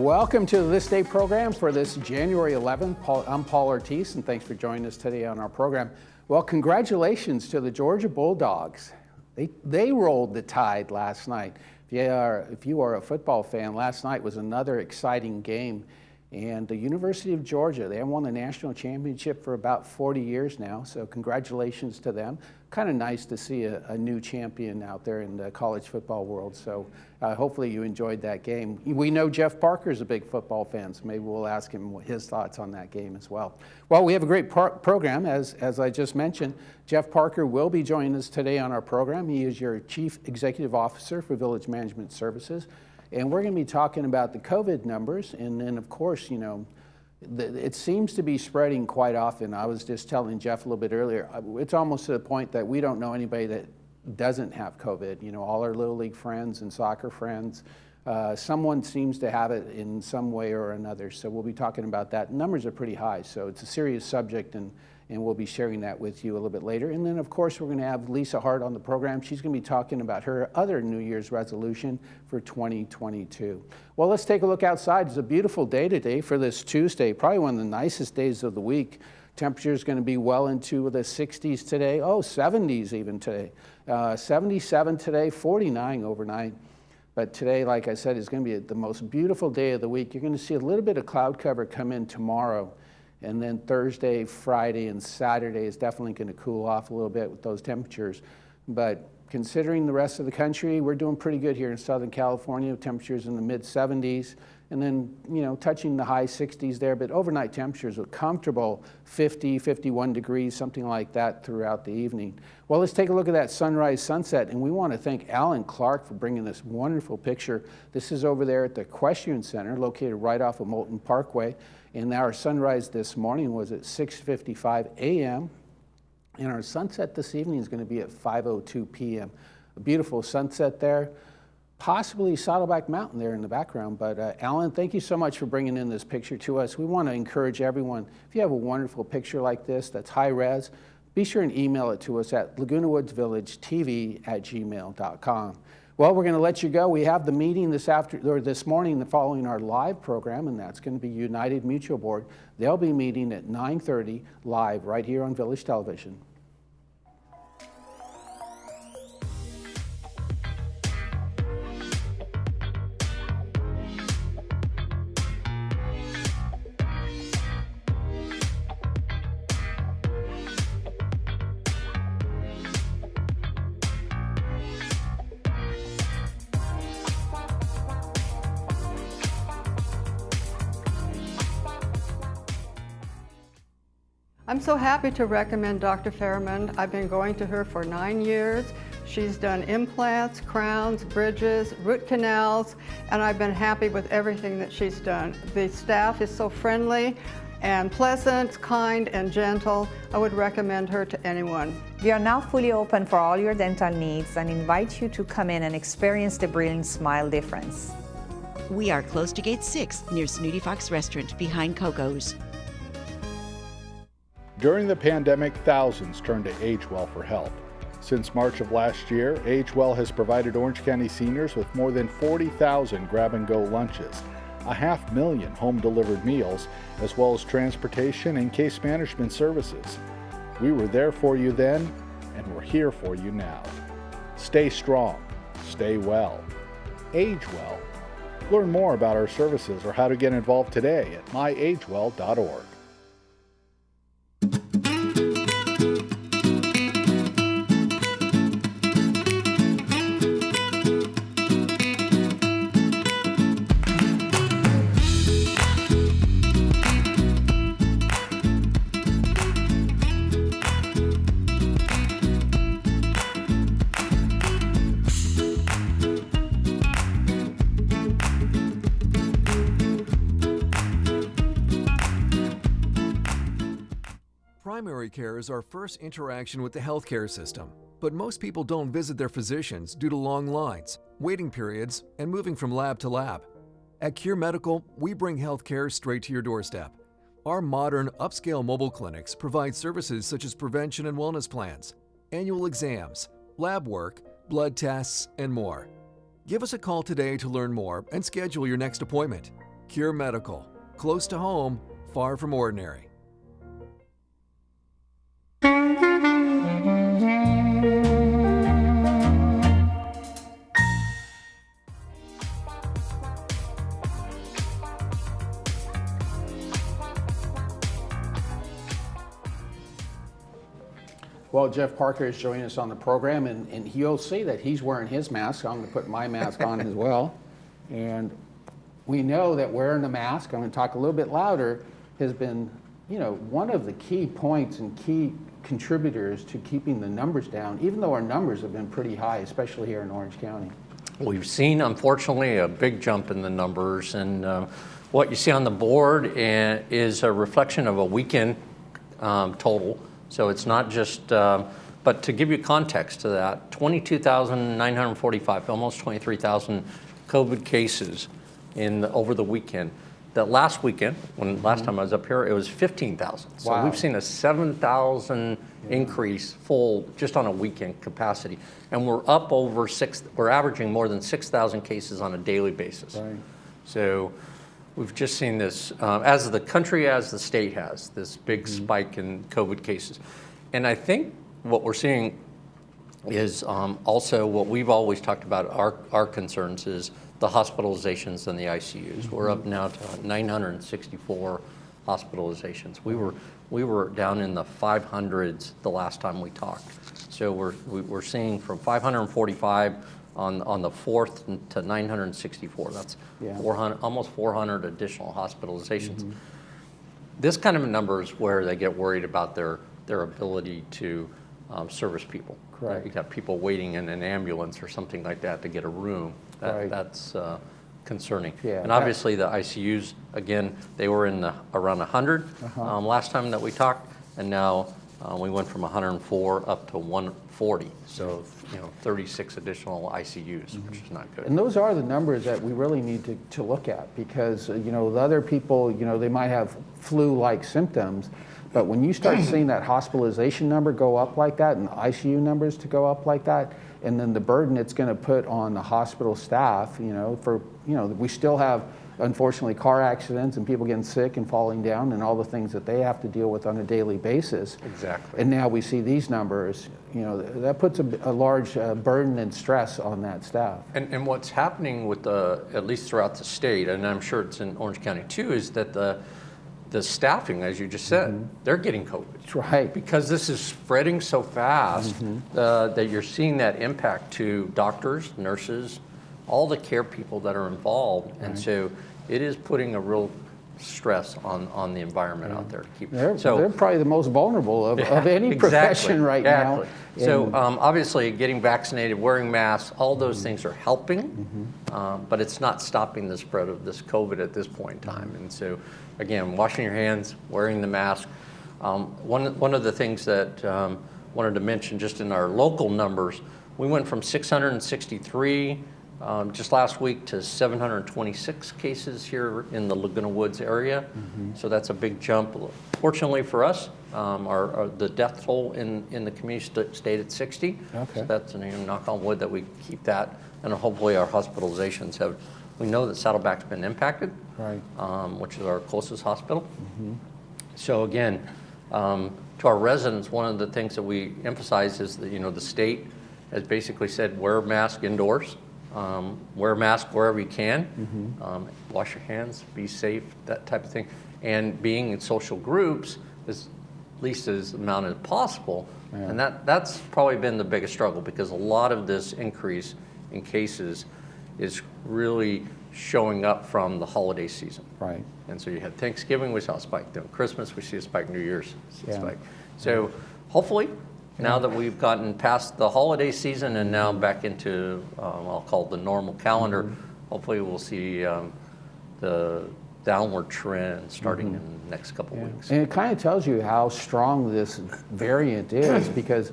Welcome to the This Day program for this January 11th. I'm Paul Ortiz, and thanks for joining us today on our program. Well, congratulations to the Georgia Bulldogs. They rolled the Tide last night. If you are a football fan, last night was another exciting game. And the University of Georgia, they have won the national championship for about 40 years now, so congratulations to them. Kind of nice to see a new champion out there in the college football world, so hopefully you enjoyed that game. We know Jeff Parker's a big football fan, so maybe we'll ask him his thoughts on that game as well. Well, we have a great program, as I just mentioned. Jeff Parker will be joining us today on our program. He is your Chief Executive Officer for Village Management Services. And we're going to be talking about the COVID numbers, and then of course, you know, it seems to be spreading quite often. I was just telling Jeff a little bit earlier, it's almost to the point that we don't know anybody that doesn't have COVID. You know, all our Little League friends and soccer friends, someone seems to have it in some way or another. So we'll be talking about that. Numbers are pretty high, so it's a serious subject, and we'll be sharing that with you a little bit later. And then, of course, we're going to have Lisa Hart on the program. She's going to be talking about her other New Year's resolution for 2022. Well, let's take a look outside. It's a beautiful day today for this Tuesday, probably one of the nicest days of the week. Temperature is going to be well into the 60s today. 70s even today. 77 today, 49 overnight. But today, like I said, is going to be the most beautiful day of the week. You're going to see a little bit of cloud cover come in tomorrow. And then Thursday, Friday, and Saturday is definitely going to cool off a little bit with those temperatures. But considering the rest of the country, we're doing pretty good here in Southern California. Temperatures in the mid 70s, and then, you know, touching the high 60s there. But overnight temperatures are comfortable 50, 51 degrees, something like that throughout the evening. Well, let's take a look at that sunrise sunset. And we want to thank Alan Clark for bringing this wonderful picture. This is over there at the Equestrian Center, located right off of Moulton Parkway. And our sunrise this morning was at 6:55 a.m. And our sunset this evening is going to be at 5:02 p.m. A beautiful sunset there. Possibly Saddleback Mountain there in the background. But Alan, thank you so much for bringing in this picture to us. We want to encourage everyone, if you have a wonderful picture like this that's high res, be sure and email it to us at lagunawoodsvillagetv@gmail.com. Well, we're going to let you go. We have the meeting this morning following our live program, and that's going to be United Mutual Board. They'll be meeting at 9:30 live right here on Village Television. I'm so happy to recommend Dr. Fairman. I've been going to her for 9 years. She's done implants, crowns, bridges, root canals, and I've been happy with everything that she's done. The staff is so friendly and pleasant, kind, and gentle. I would recommend her to anyone. We are now fully open for all your dental needs and invite you to come in and experience the brilliant smile difference. We are close to Gate 6 near Snooty Fox Restaurant behind Coco's. During the pandemic, thousands turned to AgeWell for help. Since March of last year, AgeWell has provided Orange County seniors with more than 40,000 grab-and-go lunches, 500,000 home-delivered meals, as well as transportation and case management services. We were there for you then, and we're here for you now. Stay strong. Stay well. Age well. Learn more about our services or how to get involved today at myagewell.org. Primary care is our first interaction with the healthcare system, but most people don't visit their physicians due to long lines, waiting periods, and moving from lab to lab. At Cure Medical, we bring healthcare straight to your doorstep. Our modern, upscale mobile clinics provide services such as prevention and wellness plans, annual exams, lab work, blood tests, and more. Give us a call today to learn more and schedule your next appointment. Cure Medical. Close to home, far from ordinary. Well, Jeff Parker is joining us on the program, and you'll see that he's wearing his mask. I'm going to put my mask on as well. And we know that wearing the mask, I'm going to talk a little bit louder, has been, one of the key points and key contributors to keeping the numbers down, even though our numbers have been pretty high, especially here in Orange County. We've seen, unfortunately, a big jump in the numbers, and what you see on the board is a reflection of a weekend total. So it's not just, but to give you context to that, 22,945, almost 23,000 COVID cases over the weekend. That last weekend, last time I was up here, it was 15,000. So Wow. we've seen a 7,000 increase full just on a weekend capacity. And we're up over we're averaging more than 6,000 cases on a daily basis. Right. So we've just seen this, as the country, as the state has, this big spike in COVID cases. And I think what we're seeing is also what we've always talked about, our concerns is the hospitalizations and the ICUs. We're up now to 964 hospitalizations. We were down in the 500s the last time we talked. So we're seeing from 545 on the 4th to 964. That's 400, almost 400 additional hospitalizations. This kind of a number is where they get worried about their ability to service people. Correct. You got people waiting in an ambulance or something like that to get a room. Right. That's concerning. Yeah, and obviously the ICUs, again, they were in around 100 last time that we talked, and now we went from 104 up to 140. So 36 additional ICUs, which is not good. And those are the numbers that we really need to look at, because the other people, they might have flu-like symptoms, but when you start seeing that hospitalization number go up like that and the ICU numbers to go up like that, and then the burden it's going to put on the hospital staff, we still have, unfortunately, car accidents and people getting sick and falling down and all the things that they have to deal with on a daily basis. Exactly. And now we see these numbers, that puts a large burden and stress on that staff. And what's happening with at least throughout the state, and I'm sure it's in Orange County too, is that the staffing, as you just said, they're getting COVID. That's right. Because this is spreading so fast that you're seeing that impact to doctors, nurses, all the care people that are involved. Right. And so it is putting a real stress on the environment out there to keep. They're probably the most vulnerable of any profession right now. So obviously getting vaccinated, wearing masks, all those things are helping, but it's not stopping the spread of this COVID at this point in time. And so again, washing your hands, wearing the mask. One of the things that wanted to mention just in our local numbers, we went from 663 just last week to 726 cases here in the Laguna Woods area. So that's a big jump. Fortunately for us, the death toll in the community stayed at 60. Okay. So that's knock on wood that we keep that, and hopefully our hospitalizations have. We know that Saddleback's been impacted, right. Which is our closest hospital. So again, to our residents, one of the things that we emphasize is that the state has basically said wear a mask indoors. Wear a mask wherever you can, wash your hands, be safe, that type of thing. And being in social groups is at least as amount as possible. Yeah. And that's probably been the biggest struggle, because a lot of this increase in cases is really showing up from the holiday season. Right. And so you had Thanksgiving, we saw a spike. Then Christmas, we see a spike. New Year's, see a spike. So hopefully, now that we've gotten past the holiday season and now back into, I'll call it the normal calendar, hopefully we'll see the downward trend starting in the next couple weeks. And it kind of tells you how strong this variant is, because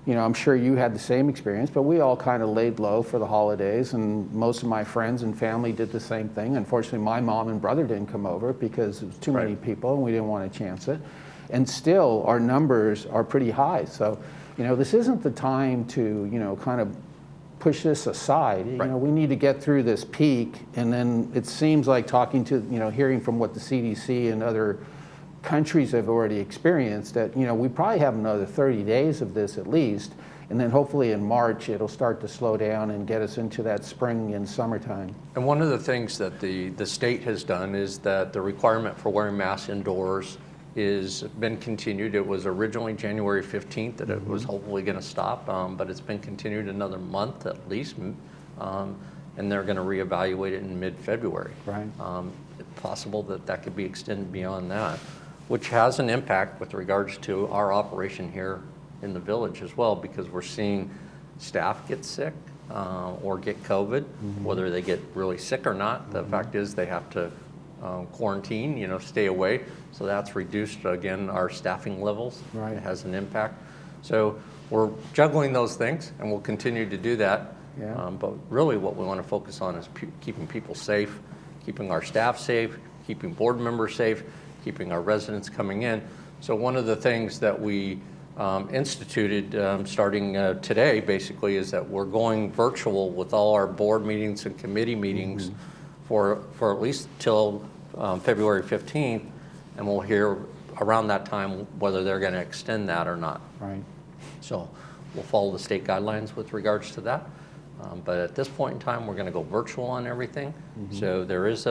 I'm sure you had the same experience, but we all kind of laid low for the holidays, and most of my friends and family did the same thing. Unfortunately, my mom and brother didn't come over because it was too many people and we didn't want to chance it. And still, our numbers are pretty high. So, this isn't the time to, kind of push this aside. You Right. know, we need to get through this peak, and then it seems like talking to, you know, hearing from what the CDC and other countries have already experienced, that, you know, we probably have another 30 days of this at least, and then hopefully in March it'll start to slow down and get us into that spring and summertime. And one of the things that the state has done is that the requirement for wearing masks indoors is been continued. It was originally January 15th that it was hopefully going to stop, but it's been continued another month at least, and they're going to reevaluate it in mid-February. Right. It's possible that that could be extended beyond that, which has an impact with regards to our operation here in the village as well, because we're seeing staff get sick or get COVID, whether they get really sick or not. The fact is they have to quarantine, you know, stay away. So that's reduced, again, our staffing levels. Right. It has an impact. So we're juggling those things, and we'll continue to do that. Yeah. But really what we want to focus on is keeping people safe, keeping our staff safe, keeping board members safe, keeping our residents coming in. So one of the things that we instituted starting today basically is that we're going virtual with all our board meetings and committee meetings for at least till February 15th, and we'll hear around that time whether they're going to extend that or not. Right. So we'll follow the state guidelines with regards to that. But at this point in time, we're going to go virtual on everything. So there is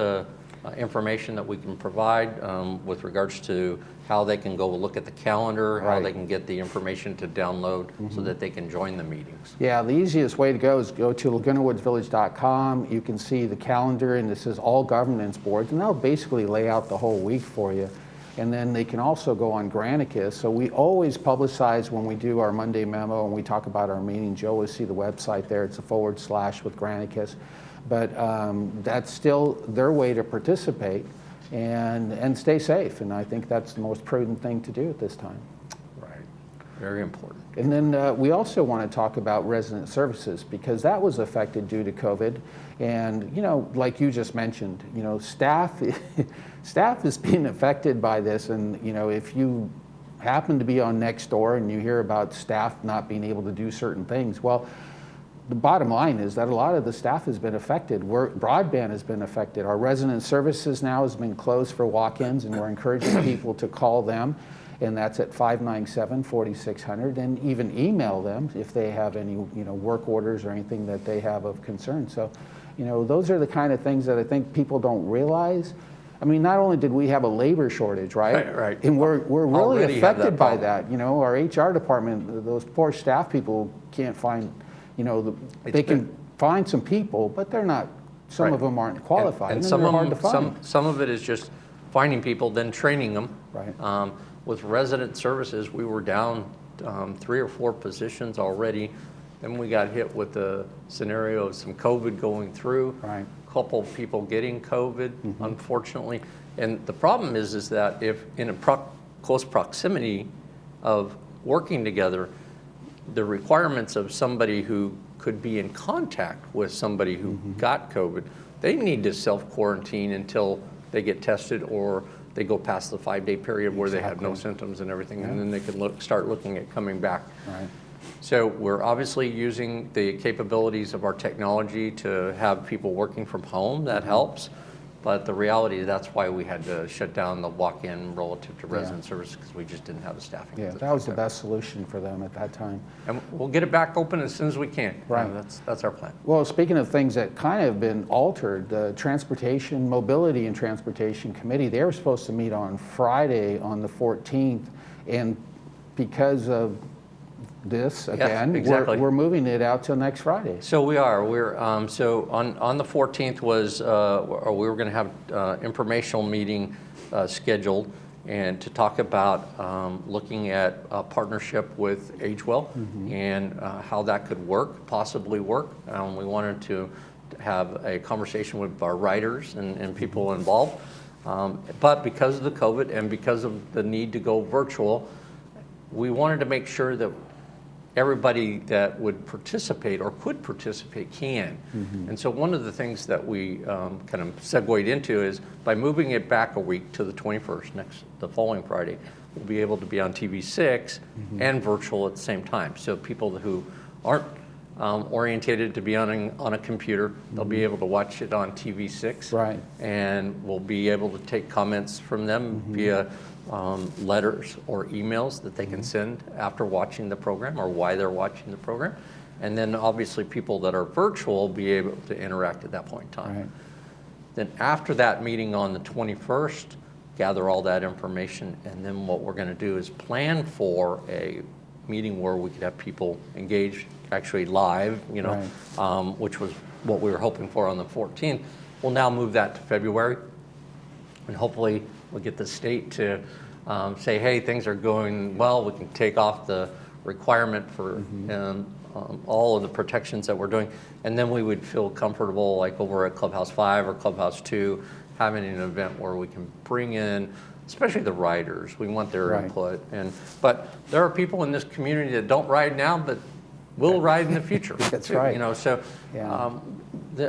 information that we can provide with regards to how they can go look at the calendar, how Right. they can get the information to download so that they can join the meetings. Yeah, the easiest way to go is go to lagunawoodsvillage.com. You can see the calendar, and this is all governance boards, and they'll basically lay out the whole week for you. And then they can also go on Granicus. So we always publicize when we do our Monday memo and we talk about our meetings. You always see the website there. It's a / with Granicus. But that's still their way to participate and stay safe. And I think that's the most prudent thing to do at this time. Right. Very important. And then we also want to talk about resident services, because that was affected due to COVID. And, you know, like you just mentioned, you know, staff is being affected by this. And, you know, if you happen to be on Nextdoor and you hear about staff not being able to do certain things, well, the bottom line is that a lot of the staff has been affected. Broadband has been affected. Our resident services now has been closed for walk-ins, and we're encouraging people to call them, and that's at 597-4600, and even email them if they have any, you know, work orders or anything that they have of concern. So, you know, those are the kind of things that I think people don't realize. I mean, not only did we have a labor shortage, right? Right. And we're really Already have affected that by problem. that. You know, our HR department, those poor staff people can't find, you know, they can find some people, but they're not, some Right. of them aren't qualified, And and some they're of hard to them, find. some of it is just finding people, then training them. Right. With resident services, we were down 3 or 4 positions already. Then we got hit with the scenario of some COVID going through. Right. A couple of people getting COVID, unfortunately. And the problem is that if in a close proximity of working together, the requirements of somebody who could be in contact with somebody who got COVID, they need to self-quarantine until they get tested or they go past the 5-day period where they have no symptoms and everything, and then they can start looking at coming back. Right. So we're obviously using the capabilities of our technology to have people working from home. That helps. But the reality, that's why we had to shut down the walk-in relative to resident services, because we just didn't have the staffing. Yeah, that was the best solution for them at that time. And we'll get it back open as soon as we can. Right. That's our plan. Well, speaking of things that kind of been altered, the Transportation, Mobility and Transportation Committee, they were supposed to meet on Friday on the 14th, and because of this, again, exactly. we're moving it out till next Friday. So we are. We're so on the 14th was we were going to have informational meeting scheduled, and to talk about looking at a partnership with AgeWell and how that could possibly work. We wanted to have a conversation with our writers and people involved, but because of the COVID and because of the need to go virtual, we wanted to make sure that everybody that would participate or could participate can. And so one of the things that we kind of segued into is by moving it back a week to the 21st, the following Friday, we'll be able to be on TV6 and virtual at the same time. So people who aren't orientated to be on a computer. They'll be able to watch it on TV6. Right. And we'll be able to take comments from them via letters or emails that they can send after watching the program or why they're watching the program. And then obviously people that are virtual will be able to interact at that point in time. Right. Then after that meeting on the 21st, gather all that information, and then what we're going to do is plan for a meeting where we could have people engaged, actually live, you know, which was what we were hoping for on the 14th. We'll now move that to February, and hopefully we'll get the state to say, hey, things are going well. We can take off the requirement for all of the protections that we're doing, and then we would feel comfortable, like over at Clubhouse 5 or Clubhouse 2, having an event where we can bring in, especially the riders. We want their input, but there are people in this community that don't ride now, but will ride in the future. That's too, right. You know, so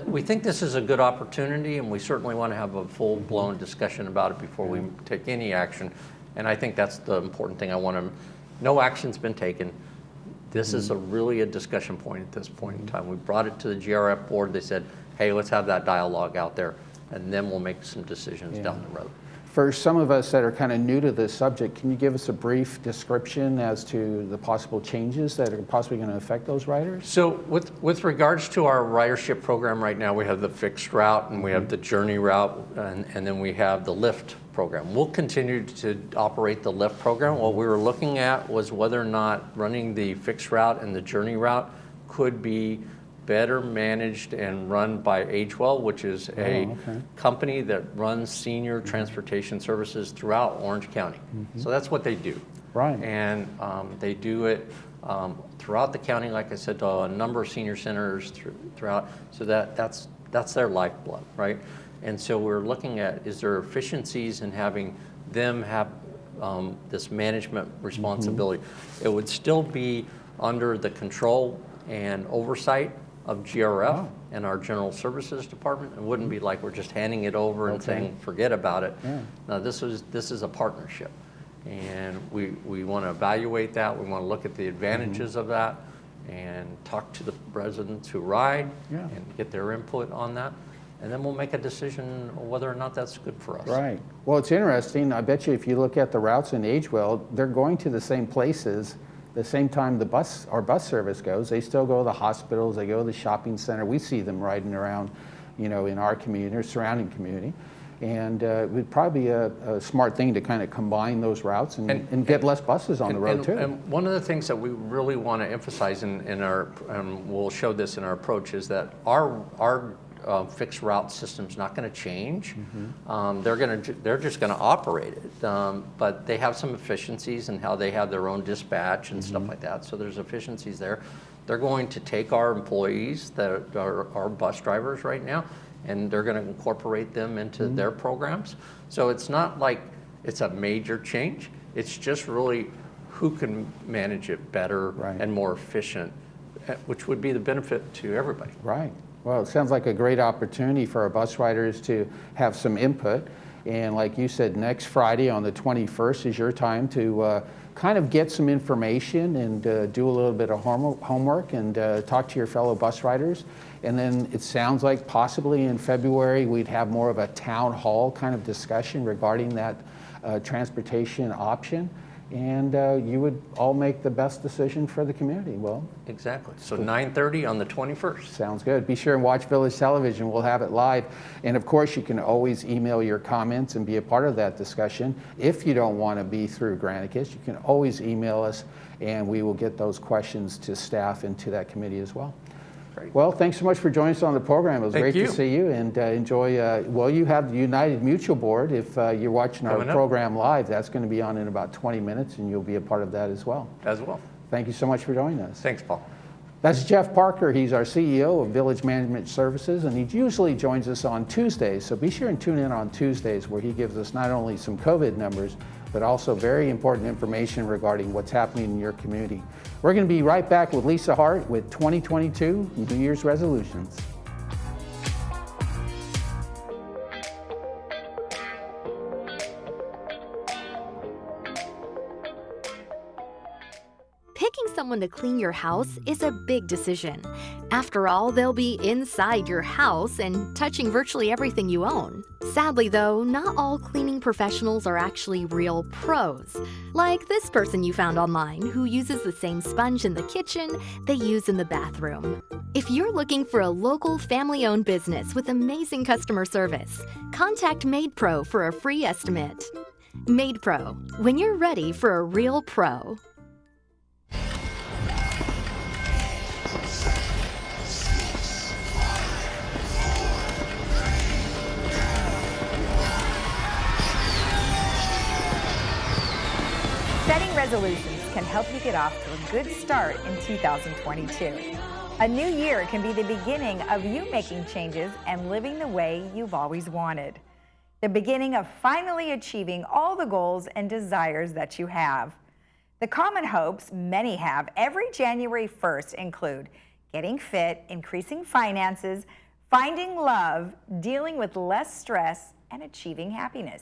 we think this is a good opportunity, and we certainly want to have a full-blown discussion about it before we take any action. And I think that's the important thing. No action's been taken. This is really a discussion point at this point in time. We brought it to the GRF board. They said, hey, let's have that dialogue out there, and then we'll make some decisions down the road. For some of us that are kind of new to this subject, can you give us a brief description as to the possible changes that are possibly going to affect those riders? So with regards to our ridership program right now, we have the fixed route, and we have the journey route, and then we have the lift program. We'll continue to operate the lift program. What we were looking at was whether or not running the fixed route and the journey route could be better managed and run by AgeWell, which is a company that runs senior transportation services throughout Orange County. So that's what they do. Right. And they do it throughout the county, like I said, to a number of senior centers throughout. So that's their lifeblood, right? And so we're looking at, is there efficiencies in having them have this management responsibility? It would still be under the control and oversight of GRF and our General Services Department. It wouldn't be like we're just handing it over and saying, forget about it. No, this is a partnership. And we want to evaluate that. We want to look at the advantages of that and talk to the residents who ride and get their input on that. And then we'll make a decision whether or not that's good for us. Right. Well, it's interesting. I bet you if you look at the routes in AgeWell, they're going to the same places the same time our bus service goes. They still go to the hospitals, they go to the shopping center. We see them riding around, you know, in our community or surrounding community. And it would probably be a smart thing to kind of combine those routes and get less buses on the road too. And one of the things that we really want to emphasize in our, we'll show this in our approach, is that our fixed route system's not going to change. They're just going to operate it, but they have some efficiencies in how they have their own dispatch and stuff like that. So there's efficiencies there. They're going to take our employees that are our bus drivers right now, and they're going to incorporate them into their programs. So it's not like it's a major change. It's just really who can manage it better and more efficient, which would be the benefit to everybody. Right. Well, it sounds like a great opportunity for our bus riders to have some input. And like you said, next Friday on the 21st is your time to kind of get some information and do a little bit of homework and talk to your fellow bus riders. And then it sounds like possibly in February we'd have more of a town hall kind of discussion regarding that transportation option. And you would all make the best decision for the community. Well, exactly. So 9:30 on the 21st. Sounds good. Be sure and watch Village Television. We'll have it live. And of course, you can always email your comments and be a part of that discussion. If you don't want to be through Granicus, you can always email us, and we will get those questions to staff and to that committee as well. Great. Well, thanks so much for joining us on the program. It was great to see you, and enjoy. Well, you have the United Mutual Board. If you're watching our program live, that's going to be on in about 20 minutes, and you'll be a part of that as well. Thank you so much for joining us. Thanks, Paul. That's Jeff Parker. He's our CEO of Village Management Services, and he usually joins us on Tuesdays. So be sure and tune in on Tuesdays, where he gives us not only some COVID numbers, but also very important information regarding what's happening in your community. We're going to be right back with Lisa Hart with 2022 New Year's resolutions. Picking someone to clean your house is a big decision. After all, they'll be inside your house and touching virtually everything you own. Sadly, though, not all cleaning professionals are actually real pros. Like this person you found online who uses the same sponge in the kitchen they use in the bathroom. If you're looking for a local family-owned business with amazing customer service, contact MaidPro for a free estimate. MaidPro, when you're ready for a real pro. Setting resolutions can help you get off to a good start in 2022. A new year can be the beginning of you making changes and living the way you've always wanted. The beginning of finally achieving all the goals and desires that you have. The common hopes many have every January 1st include getting fit, increasing finances, finding love, dealing with less stress, and achieving happiness.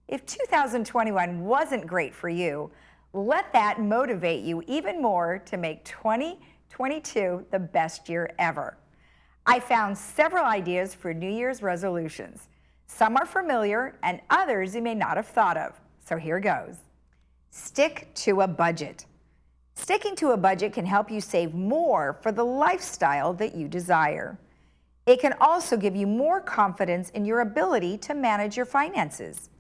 If 2021 wasn't great for you, let that motivate you even more to make 2022 the best year ever. I found several ideas for New Year's resolutions. Some are familiar and others you may not have thought of. So here goes. Stick to a budget. Sticking to a budget can help you save more for the lifestyle that you desire. It can also give you more confidence in your ability to manage your finances.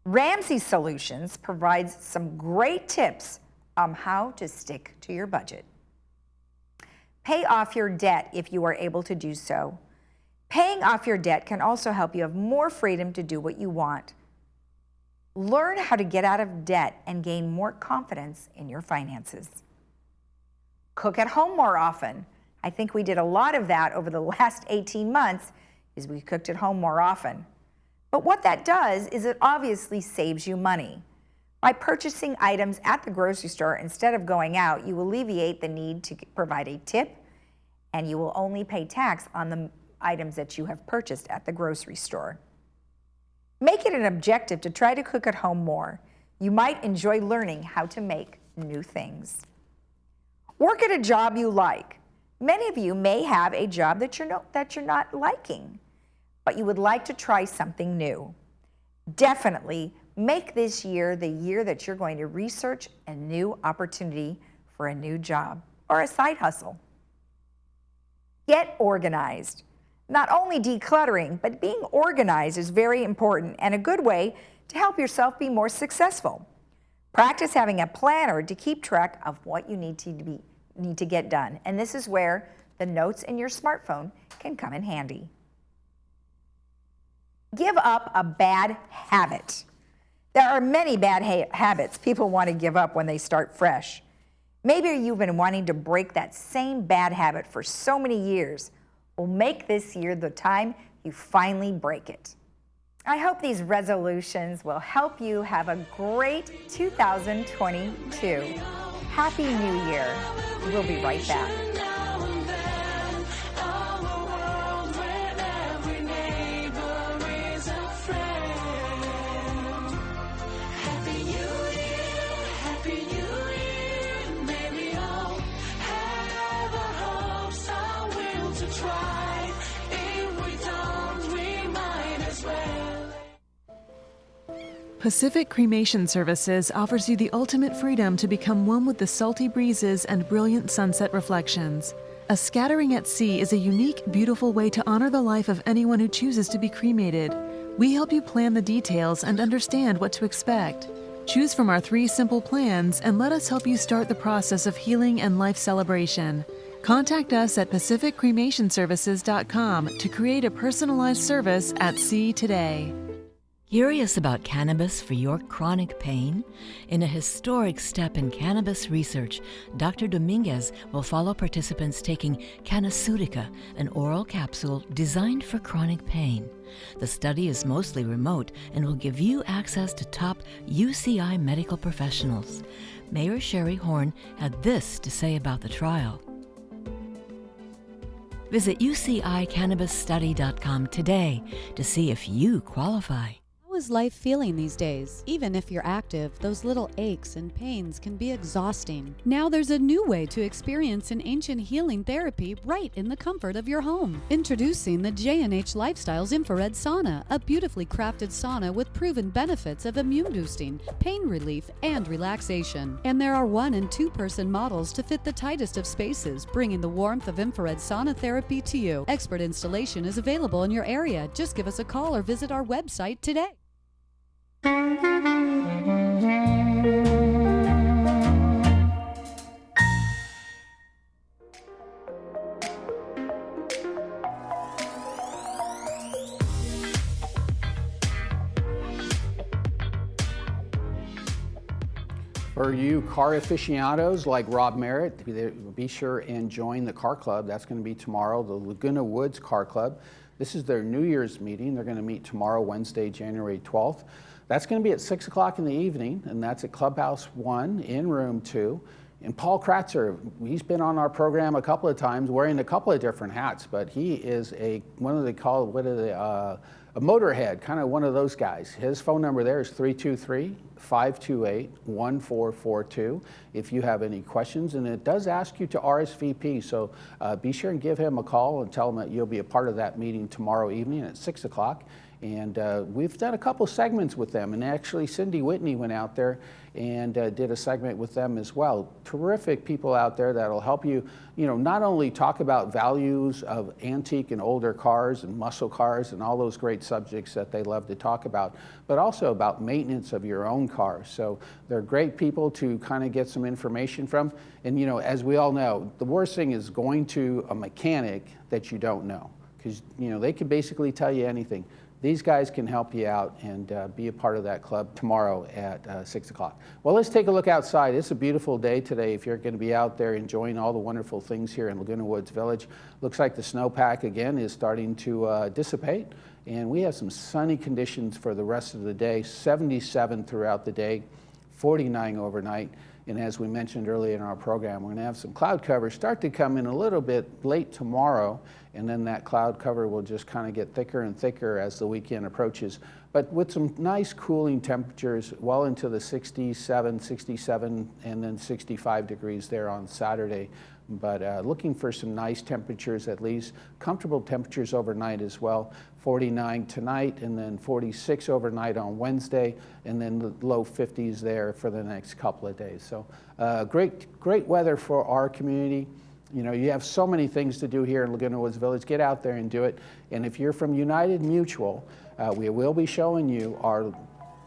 Ramsey Solutions provides some great tips on how to stick to your budget. Pay off your debt if you are able to do so. Paying off your debt can also help you have more freedom to do what you want. Learn how to get out of debt and gain more confidence in your finances. Cook at home more often. I think we did a lot of that over the last 18 months is we cooked at home more often. But what that does is it obviously saves you money. By purchasing items at the grocery store instead of going out, you alleviate the need to provide a tip, and you will only pay tax on the items that you have purchased at the grocery store. Make it an objective to try to cook at home more. You might enjoy learning how to make new things. Work at a job you like. Many of you may have a job that you're not liking, but you would like to try something new. Definitely make this year the year that you're going to research a new opportunity for a new job or a side hustle. Get organized. Not only decluttering, but being organized is very important and a good way to help yourself be more successful. Practice having a planner to keep track of what you need to get done, and this is where the notes in your smartphone can come in handy. Give up a bad habit. There are many bad habits people want to give up when they start fresh. Maybe you've been wanting to break that same bad habit for so many years. Well, make this year the time you finally break it. I hope these resolutions will help you have a great 2022. Happy New Year. We'll be right back. Pacific Cremation Services offers you the ultimate freedom to become one with the salty breezes and brilliant sunset reflections. A scattering at sea is a unique, beautiful way to honor the life of anyone who chooses to be cremated. We help you plan the details and understand what to expect. Choose from our 3 simple plans and let us help you start the process of healing and life celebration. Contact us at pacificcremationservices.com to create a personalized service at sea today. Curious about cannabis for your chronic pain? In a historic step in cannabis research, Dr. Dominguez will follow participants taking Cannasutica, an oral capsule designed for chronic pain. The study is mostly remote and will give you access to top UCI medical professionals. Mayor Sherry Horn had this to say about the trial. Visit UCICannabisstudy.com today to see if you qualify. How is life feeling these days? Even if you're active, those little aches and pains can be exhausting. Now there's a new way to experience an ancient healing therapy right in the comfort of your home. Introducing the J&H Lifestyles Infrared Sauna, a beautifully crafted sauna with proven benefits of immune boosting, pain relief, and relaxation. And there are 1- and 2-person models to fit the tightest of spaces, bringing the warmth of infrared sauna therapy to you. Expert installation is available in your area. Just give us a call or visit our website today. For you car aficionados like Rob Merritt, be sure and join the car club. That's going to be tomorrow, the Laguna Woods Car Club. This is their New Year's meeting. They're going to meet tomorrow, Wednesday, January 12th. That's going to be at 6 o'clock in the evening, and that's at Clubhouse 1 in room 2. And Paul Kratzer, he's been on our program a couple of times wearing a couple of different hats, but he is a motorhead, kind of one of those guys. His phone number there is 323-528-1442 if you have any questions, and it does ask you to RSVP, so be sure and give him a call and tell him that you'll be a part of that meeting tomorrow evening at 6 o'clock. And we've done a couple segments with them, and actually Cindy Whitney went out there and did a segment with them as well. Terrific people out there that'll help you, not only talk about values of antique and older cars and muscle cars and all those great subjects that they love to talk about, but also about maintenance of your own cars. So they're great people to kind of get some information from. And as we all know, the worst thing is going to a mechanic that you don't know, because they can basically tell you anything. These guys can help you out and be a part of that club tomorrow at 6 o'clock. Well, let's take a look outside. It's a beautiful day today if you're going to be out there enjoying all the wonderful things here in Laguna Woods Village. Looks like the snowpack again is starting to dissipate, and we have some sunny conditions for the rest of the day. 77 throughout the day, 49 overnight. And as we mentioned earlier in our program, we're going to have some cloud cover start to come in a little bit late tomorrow, and then that cloud cover will just kind of get thicker and thicker as the weekend approaches. But with some nice cooling temperatures well into the 67, and then 65 degrees there on Saturday. But looking for some nice temperatures, at least comfortable temperatures overnight as well. 49 tonight, and then 46 overnight on Wednesday, and then the low 50s there for the next couple of days. So great weather for our community. You have so many things to do here in Laguna Woods Village. Get out there and do it. And if you're from United Mutual, we will be showing you our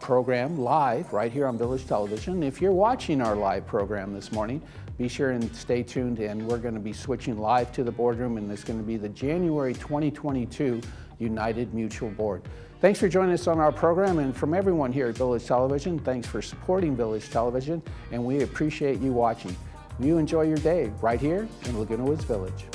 program live right here on Village Television. If you're watching our live program this morning, be sure and stay tuned, and we're going to be switching live to the boardroom, and it's going to be the January 2022 United Mutual Board. Thanks for joining us on our program, and from everyone here at Village Television, thanks for supporting Village Television, and we appreciate you watching. You enjoy your day right here in Laguna Woods Village.